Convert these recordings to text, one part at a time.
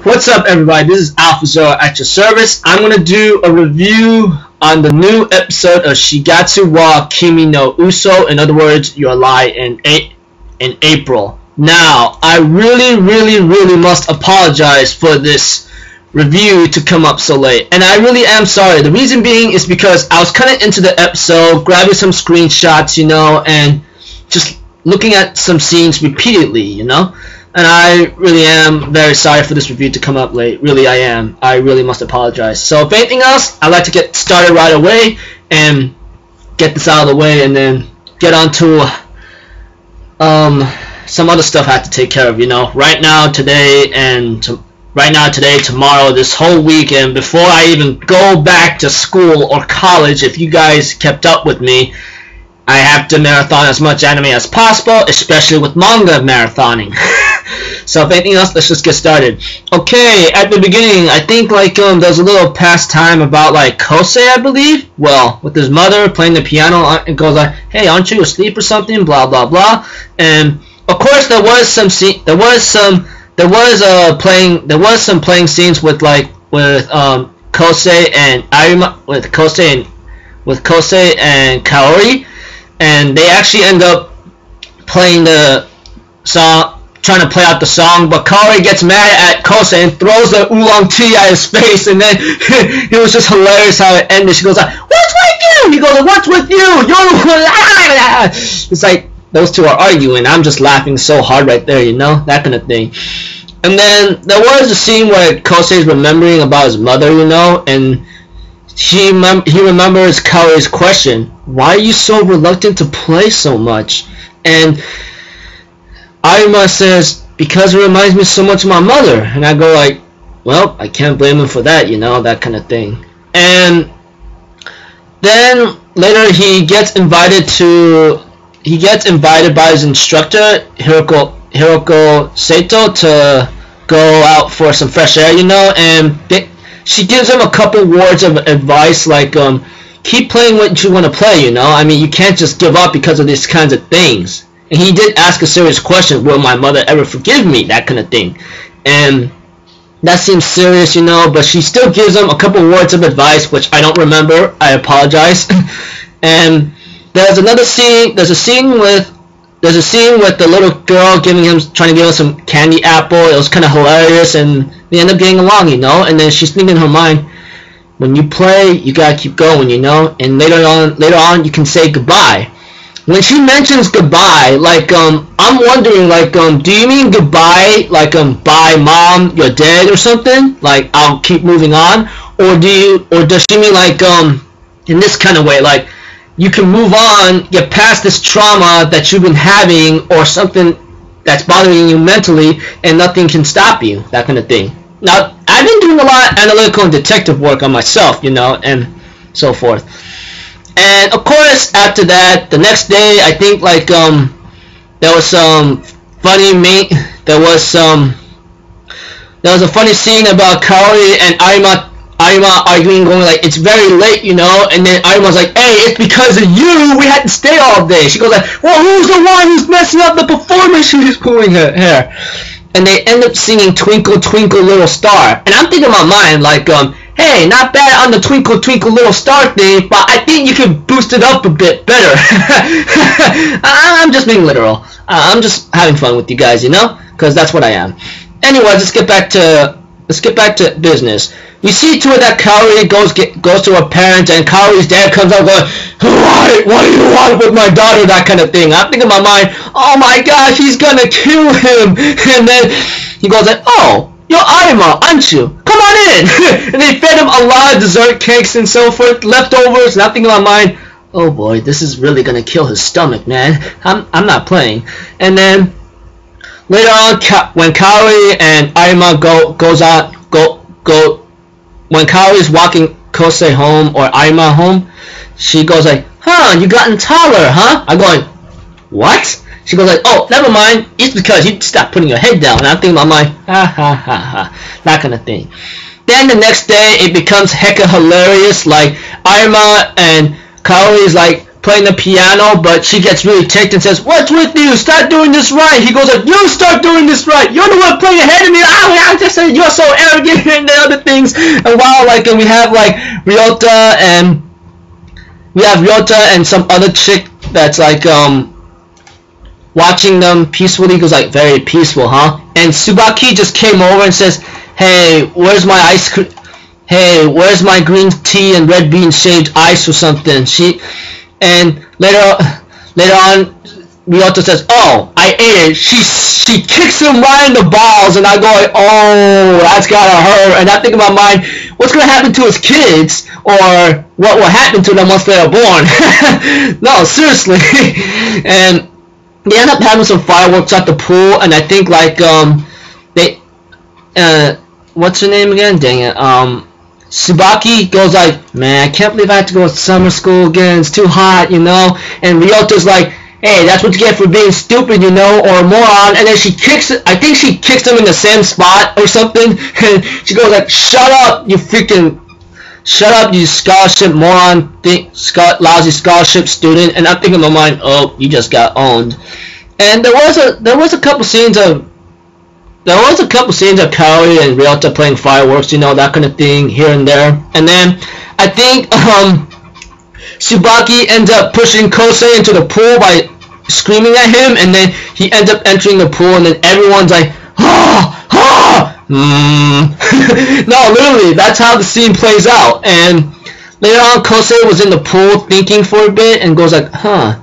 What's up, everybody? This is Alpha Zero at your service. I'm going to do a review on the new episode of Shigatsu wa Kimi no Uso. In other words, Your Lie in April. Now, I really must apologize for this review to come up so late. And I really am sorry. The reason being is because I was kind of into the episode, grabbing some screenshots, and just looking at some scenes repeatedly, And I really am very sorry for this review to come up late. Really, I am. I really must apologize. So, if anything else, I'd like to get started right away and get this out of the way, and then get on to some other stuff I have to take care of. Right now, today, tomorrow, this whole weekend, before I even go back to school or college. If you guys kept up with me, I have to marathon as much anime as possible, especially with manga marathoning. So if anything else, let's just get started. Okay, at the beginning, I think there's a little pastime about Kosei, I believe. Well, with his mother playing the piano, it goes like, "Hey, aren't you asleep or something?" Blah blah blah. And of course, there was some playing scenes with Kosei and Arima, with Kosei and Kaori, and they actually end up playing the song, trying to play out the song, but Kaori gets mad at Kosei and throws the oolong tea at his face, and then it was just hilarious how it ended. She goes like, "What's with you?" He goes like, "What's with you? You're It's like those two are arguing. I'm just laughing so hard right there, that kind of thing. And then there was a scene where Kosei's remembering about his mother, and he remembers Kaori's question, "Why are you so reluctant to play so much?" And Arima says, "Because it reminds me so much of my mother." And I go like, well, I can't blame him for that, that kind of thing. And then later he gets invited by his instructor, Hiroko Sato, to go out for some fresh air, and she gives him a couple words of advice, keep playing what you want to play, I mean, you can't just give up because of these kinds of things. And he did ask a serious question, will my mother ever forgive me, that kind of thing. And that seems serious, but she still gives him a couple words of advice, which I don't remember, I apologize. And there's a scene with the little girl trying to give him some candy apple. It was kind of hilarious, and they end up getting along, and then she's thinking in her mind, when you play, you gotta keep going, and later on you can say goodbye. When she mentions goodbye, I'm wondering, do you mean goodbye, bye mom, you're dead or something? I'll keep moving on? Or does she mean in this kind of way, you can move on, get past this trauma that you've been having, or something that's bothering you mentally, and nothing can stop you, that kind of thing. Now, I've been doing a lot of analytical and detective work on myself, and so forth. And of course, after that, the next day, I think there was some funny there was a funny scene about Kaori and Arima arguing, going like, "It's very late, and then Arima's like, "Hey, it's because of you, we had to stay all day." She goes like, "Well, who's the one who's messing up the performance?" She's pulling her hair. And they end up singing "Twinkle Twinkle Little Star," and I'm thinking in my mind hey, not bad on the Twinkle Twinkle Little Star thing, but I think you can boost it up a bit better. I'm just being literal. I'm just having fun with you guys, because that's what I am. Anyways, let's get back to business. You see to it that Kaori goes to her parents, and Kaori's dad comes out going, what do you want with my daughter, that kind of thing. I'm thinking in my mind, oh my gosh, he's gonna kill him. And then he goes like, "Oh, you're Arima, aren't you? Come on in." And they fed him a lot of dessert cakes and so forth, leftovers, and I'm thinking in my mind, oh boy, this is really gonna kill his stomach, man. I'm not playing. And then later on, when Kaori and Arima when Kaori's walking Kosei home or Arima home, she goes like, "Huh, you gotten taller, huh?" I'm going, "What?" She goes like, "Oh, never mind. It's because you stopped putting your head down." And I'm thinking about my ha, that kind of thing. Then the next day, it becomes hecka hilarious. Arima and Kaori is playing the piano, but she gets really ticked and says, "What's with you? Start doing this right." He goes like, "You start doing this right. You're the one playing ahead of me. I just said you're so arrogant," and the other things. And while and we have Ryota and some other chick that's watching them peacefully. He goes like, "Very peaceful, huh?" And Tsubaki just came over and says, "Hey, where's my ice cream? Hey, where's my green tea and red bean shaved ice or something?" And later on, Ryota says, "Oh, I ate it." She kicks him right in the balls, and I go like, "Oh, that's gotta hurt." And I think in my mind, what's gonna happen to his kids, or what will happen to them once they are born? No, seriously. And they end up having some fireworks at the pool, and I think what's her name again? Dang it. Tsubaki goes like, "Man, I can't believe I have to go to summer school again. It's too hot, you know." And Ryota's like, "Hey, that's what you get for being stupid, you know, or a moron." And then I think she kicks him in the same spot or something. And she goes like, "Shut up, you scholarship moron, lousy scholarship student." And I'm thinking in my mind, oh, you just got owned. And there was a couple scenes of Kaori and Ryota playing fireworks, you know, that kind of thing here and there. And then I think Tsubaki ends up pushing Kosei into the pool by screaming at him, and then he ends up entering the pool, and then everyone's like, "Ah, ah, No, literally, that's how the scene plays out. And later on, Kosei was in the pool thinking for a bit and goes like, "Huh,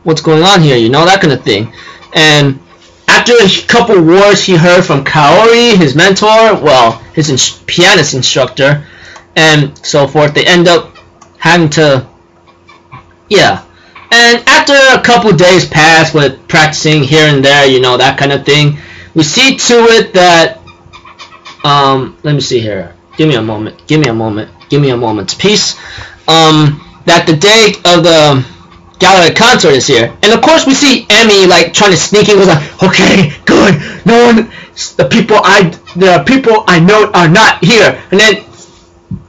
what's going on here?" You know, that kind of thing. And after a couple wars he heard from Kaori, his mentor, well, his pianist instructor, and so forth, they end up having to, yeah. And after a couple days pass with practicing here and there, you know, that kind of thing, we see to it that, let me see here. Give me a moment's peace. That the day of the Gallery concert is here, and of course we see Emmy trying to sneak in. Goes like, "Okay, good. No one, the people I know are not here." And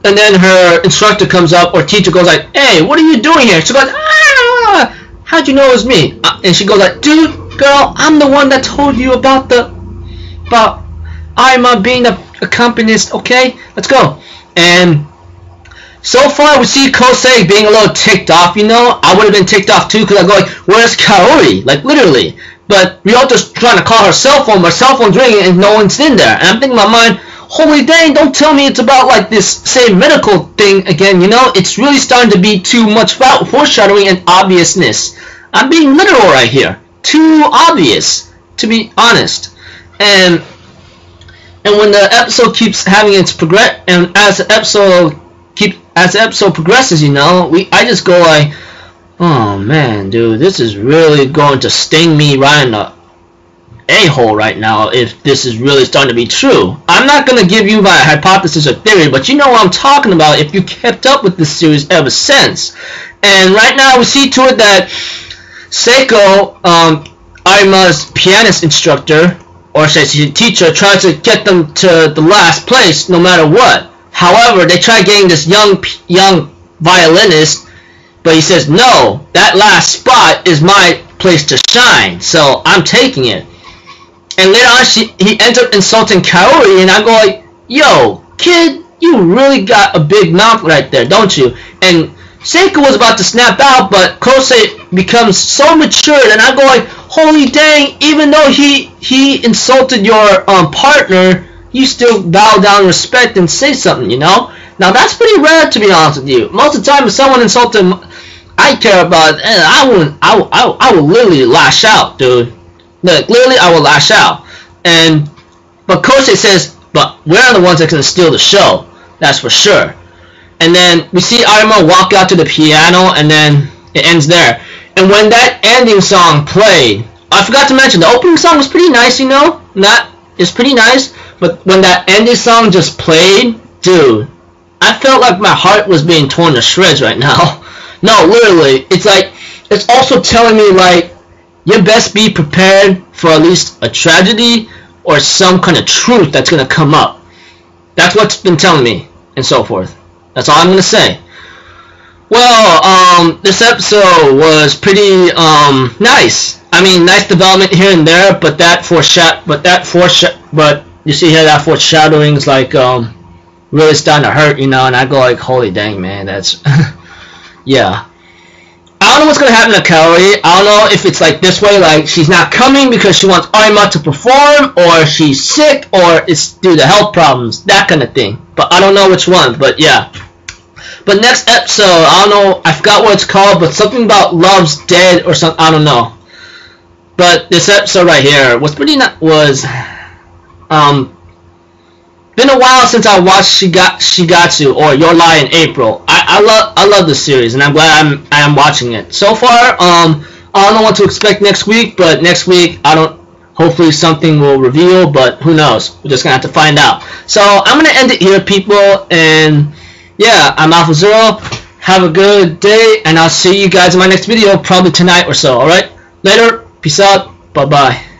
then her instructor comes up, or teacher goes like, "Hey, what are you doing here?" She goes, "Ah, how'd you know it was me?" And she goes like, "Dude, girl, I'm the one that told you about Irma being a accompanist. Okay, let's go." And so far, we see Kosei being a little ticked off, you know. I would have been ticked off too, because I go like, "Where's Kaori?" Literally. But Ryota's trying to call her cell phone, my cell phone's ringing, and no one's in there. And I'm thinking in my mind, holy dang, don't tell me it's about this same medical thing again, you know. It's really starting to be too much foreshadowing and obviousness. I'm being literal right here. Too obvious, to be honest. And when the episode keeps having its progress, and as the episode progresses, you know, I just go like, oh man, dude, this is really going to sting me right in the a-hole right now if this is really starting to be true. I'm not going to give you my hypothesis or theory, but you know what I'm talking about if you kept up with this series ever since. And right now we see to it that Seiko, Arima's pianist instructor, or should I say teacher, tries to get them to the last place no matter what. However, they try getting this young violinist, but he says, "No, that last spot is my place to shine, so I'm taking it." And later on, he ends up insulting Kaori, and I go like, "Yo, kid, you really got a big mouth right there, don't you?" And Seiko was about to snap out, but Kosei becomes so matured, and I go like, holy dang, even though he insulted your partner, you still bow down respect and say something, you know? Now that's pretty rare, to be honest with you. Most of the time if someone insulted I care about, I will literally lash out, dude. Literally I will lash out. But Kosei says, but we're the ones that can steal the show, that's for sure. And then we see Arima walk out to the piano, and then it ends there. And when that ending song played, I forgot to mention, the opening song was pretty nice, you know? It's pretty nice, but when that ending song just played, dude, I felt like my heart was being torn to shreds right now. No, literally, it's also telling me, you best be prepared for at least a tragedy or some kind of truth that's going to come up. That's what's been telling me, and so forth. That's all I'm going to say. Well, this episode was pretty nice. I mean, nice development here and there, but you see here that foreshadowing is like really starting to hurt, you know, and I go like, holy dang, man, that's yeah. I don't know what's gonna happen to Kaori. I don't know if it's like this way, like she's not coming because she wants Arima to perform, or she's sick, or it's due to health problems, that kind of thing. But I don't know which one. But yeah. But next episode, I don't know, I forgot what it's called, but something about Love's Dead or something. I don't know. But this episode right here was pretty been a while since I watched Shigatsu or Your Lie in April. I love this series, and I'm glad I am watching it. So far, I don't know what to expect next week, but next week hopefully something will reveal, but who knows? We're just gonna have to find out. So I'm gonna end it here, people, and yeah, I'm Alpha Zero. Have a good day, and I'll see you guys in my next video, probably tonight or so. Alright? Later. Peace out. Bye-bye.